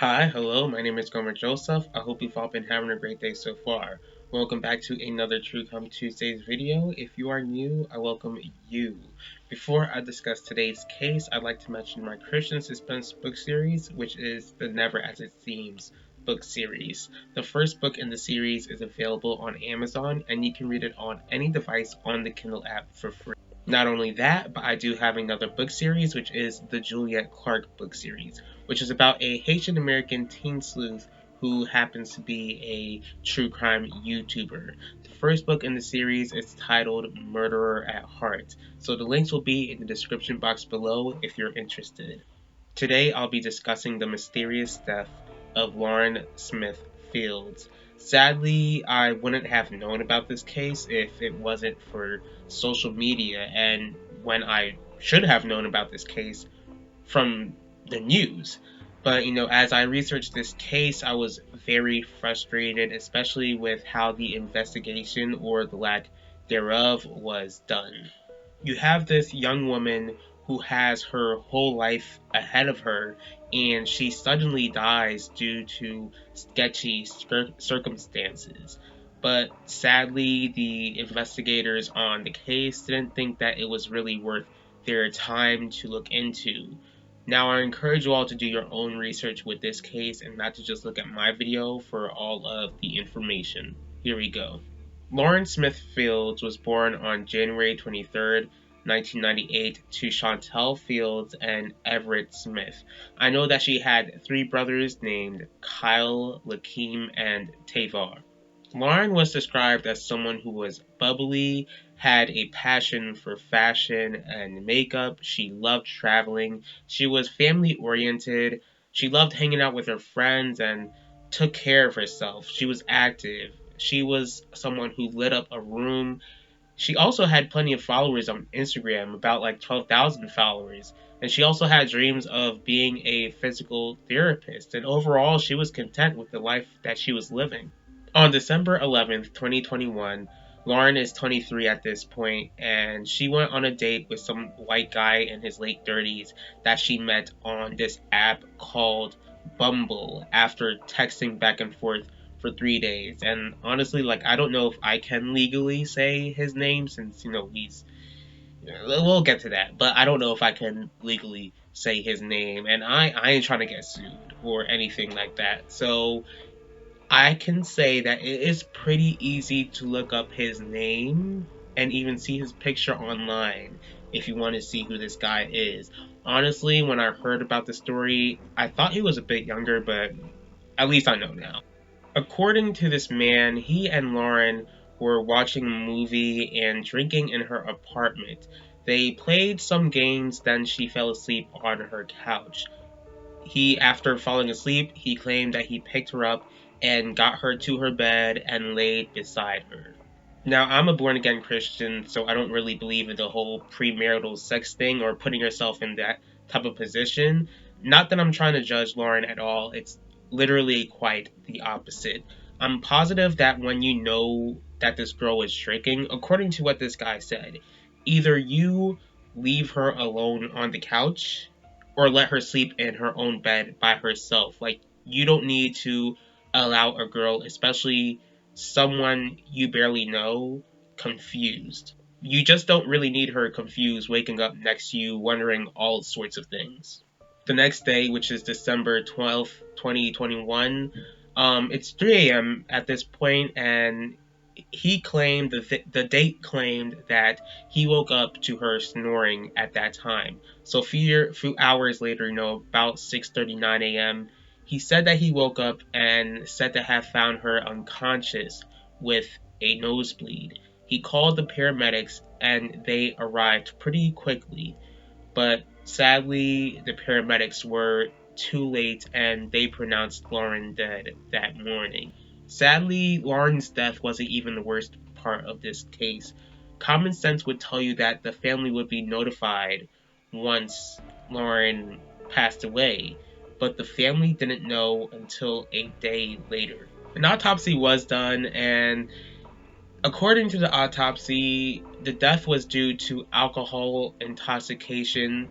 Hello, my name is Gomer Joseph. I hope you've all been having a great day so far. Welcome back to another True Crime Tuesdays video. If you are new, I welcome you. Before I discuss today's case, I'd like to mention my Christian suspense book series, which is the Never As It Seems book series. The first book in the series is available on Amazon, and you can read it on any device on the Kindle app for free. Not only that, but I do have another book series, which is the Juliet Clark book series, which is about a Haitian American teen sleuth who happens to be a true crime YouTuber. The first book in the series is titled Murderer at Heart, so the links will be in the description box below if you're interested. Today I'll be discussing the mysterious death of Lauren Smith Fields. Sadly, I wouldn't have known about this case if it wasn't for social media and when I should have known about this case from the news. But as I researched this case, I was very frustrated, especially with how the investigation or the lack thereof was done. You have this young woman who has her whole life ahead of her, and she suddenly dies due to sketchy circumstances. But sadly, the investigators on the case didn't think that it was really worth their time to look into. Now, I encourage you all to do your own research with this case and not to just look at my video for all of the information. Here we go. Lauren Smith Fields was born on January 23rd, 1998 to Chantel Fields and Everett Smith. I know that she had three brothers named Kyle, Lakeem, and Tavar. Lauren was described as someone who was bubbly, had a passion for fashion and makeup. She loved traveling. She was family oriented. She loved hanging out with her friends and took care of herself. She was active. She was someone who lit up a room. She also had plenty of followers on Instagram, about like 12,000 followers. And she also had dreams of being a physical therapist. And overall, she was content with the life that she was living. On December 11th, 2021, Lauren is 23 at this point, and she went on a date with some white guy in his late 30s that she met on this app called Bumble after texting back and forth for 3 days. And honestly, I don't know if I can legally say his name since, we'll get to that, but I don't know if I can legally say his name, and I ain't trying to get sued or anything like that. So I can say that it is pretty easy to look up his name and even see his picture online if you want to see who this guy is. Honestly, when I heard about the story, I thought he was a bit younger, but at least I know now. According to this man, he and Lauren were watching a movie and drinking in her apartment. They played some games, then she fell asleep on her couch. After falling asleep, he claimed that he picked her up and got her to her bed and laid beside her. Now, I'm a born-again Christian, so I don't really believe in the whole premarital sex thing or putting yourself in that type of position. Not that I'm trying to judge Lauren at all, it's literally quite the opposite. I'm positive that when you know that this girl is tricking, according to what this guy said, either you leave her alone on the couch or let her sleep in her own bed by herself. You don't need to allow a girl, especially someone you barely know, confused. You just don't really need her confused, waking up next to you, wondering all sorts of things. The next day, which is December 12th, 2021, it's 3 a.m. at this point, and he claimed, the date claimed that he woke up to her snoring at that time. So a few hours later, about 6:39 a.m., he said that he woke up and said to have found her unconscious with a nosebleed. He called the paramedics and they arrived pretty quickly, but sadly the paramedics were too late and they pronounced Lauren dead that morning. Sadly, Lauren's death wasn't even the worst part of this case. Common sense would tell you that the family would be notified once Lauren passed away, but the family didn't know until a day later. An autopsy was done, and according to the autopsy, the death was due to alcohol intoxication.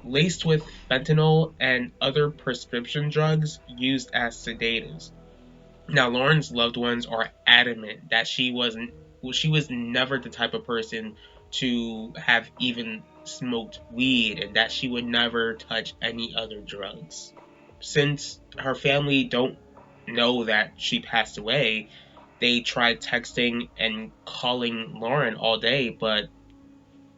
laced with fentanyl and other prescription drugs used as sedatives. Now, Lauren's loved ones are adamant that she was never the type of person to have even smoked weed and that she would never touch any other drugs. Since her family don't know that she passed away, they tried texting and calling Lauren all day, but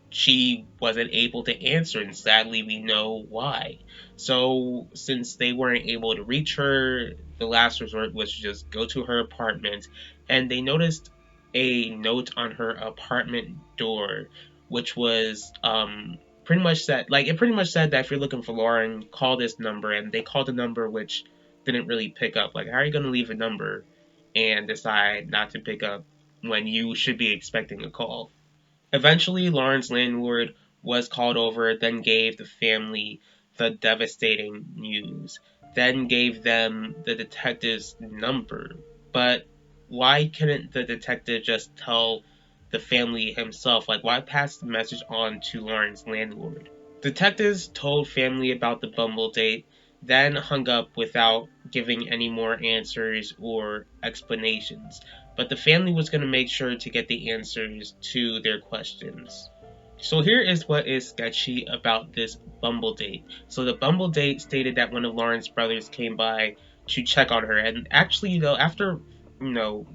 she wasn't able to answer, and sadly, we know why. So, since they weren't able to reach her, the last resort was to just go to her apartment, and they noticed a note on her apartment door, which was pretty much said it pretty much said that if you're looking for Lauren, call this number, and they called a number which didn't really pick up. Like, how are you going to leave a number and decide not to pick up when you should be expecting a call? Eventually, Lauren's landlord was called over, then gave the family the devastating news, then gave them the detective's number. But why couldn't the detective just tell the family himself? Like, why pass the message on to Lauren's landlord? Detectives told family about the Bumble date, then hung up without giving any more answers or explanations. But the family was going to make sure to get the answers to their questions. So here is what is sketchy about this Bumble date. So the Bumble date stated that one of Lauren's brothers came by to check on her, and actually, after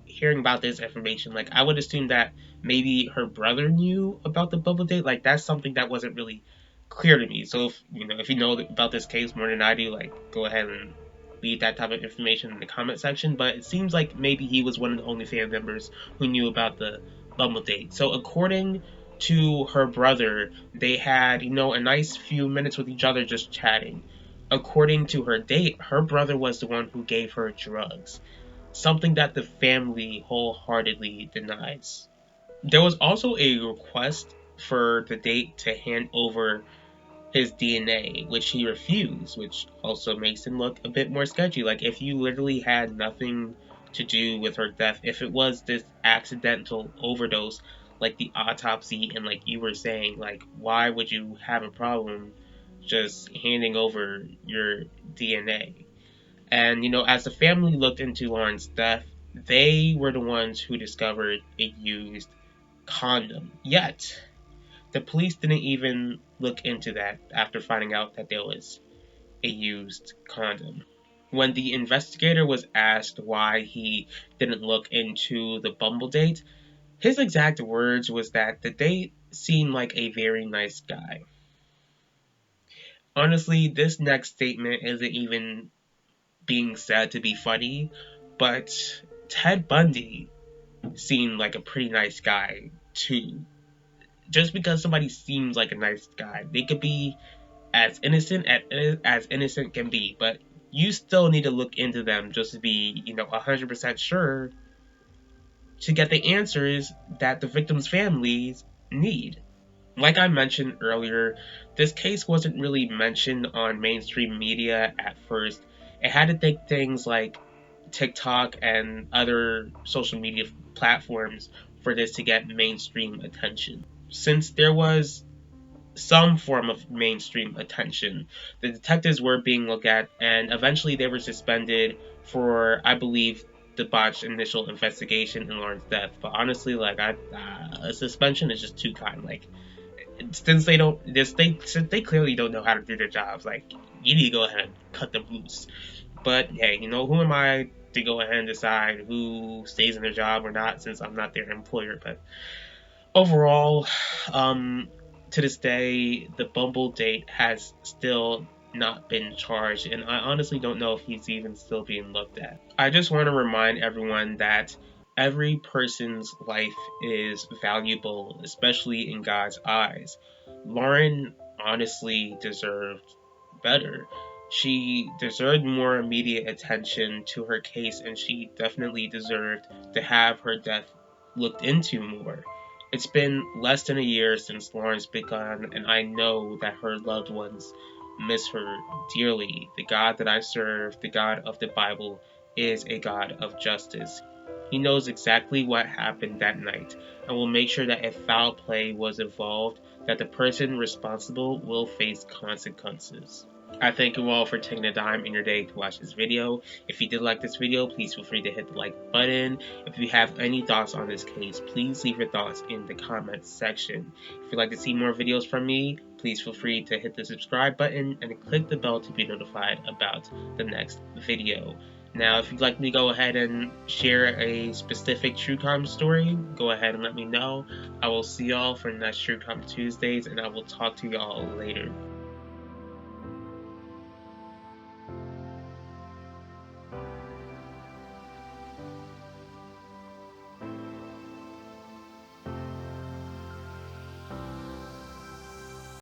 hearing about this information, like I would assume that maybe her brother knew about the Bumble date. Like that's something that wasn't really clear to me. So if you know about this case more than I do, like go ahead and leave that type of information in the comment section. But it seems like maybe he was one of the only family members who knew about the Bumble date. So according to her brother, they had a nice few minutes with each other just chatting. According to her date, her brother was the one who gave her drugs, something that the family wholeheartedly denies. There was also a request for the date to hand over his DNA, which he refused, which also makes him look a bit more sketchy. Like, if you literally had nothing to do with her death, if it was this accidental overdose, like the autopsy, and like you were saying, like, why would you have a problem just handing over your DNA? And, as the family looked into Lauren's death, they were the ones who discovered a used condom. Yet, the police didn't even look into that after finding out that there was a used condom. When the investigator was asked why he didn't look into the Bumble date, his exact words was that the date seemed like a very nice guy. Honestly, this next statement isn't even being said to be funny, but Ted Bundy seemed like a pretty nice guy too. Just because somebody seems like a nice guy, they could be as innocent as innocent can be, but you still need to look into them just to be, 100% sure to get the answers that the victims' families need. Like I mentioned earlier, this case wasn't really mentioned on mainstream media at first. It had to take things like TikTok and other social media platforms for this to get mainstream attention. Since there was some form of mainstream attention, the detectives were being looked at, and eventually they were suspended for, I believe, the botched initial investigation in Lauren's death. But honestly, like a suspension is just too kind. Like since they clearly don't know how to do their jobs, like you need to go ahead and cut them loose. But hey, who am I to go ahead and decide who stays in their job or not, since I'm not their employer? But overall, to this day, the Bumble date has still not been charged, and I honestly don't know if he's even still being looked at. I just want to remind everyone that every person's life is valuable, especially in God's eyes. Lauren honestly deserved better. She deserved more immediate attention to her case, and she definitely deserved to have her death looked into more. It's been less than a year since Lauren's begun, and I know that her loved ones miss her dearly. The God that I serve, the God of the Bible, is a God of justice. He knows exactly what happened that night and will make sure that if foul play was involved, that the person responsible will face consequences. I thank you all for taking the time in your day to watch this video. If you did like this video, please feel free to hit the like button. If you have any thoughts on this case, please leave your thoughts in the comments section. If you'd like to see more videos from me, please feel free to hit the subscribe button and click the bell to be notified about the next video. Now, if you'd like me to go ahead and share a specific true crime story, go ahead and let me know. I will see y'all for the next True Crime Tuesdays, and I will talk to y'all later.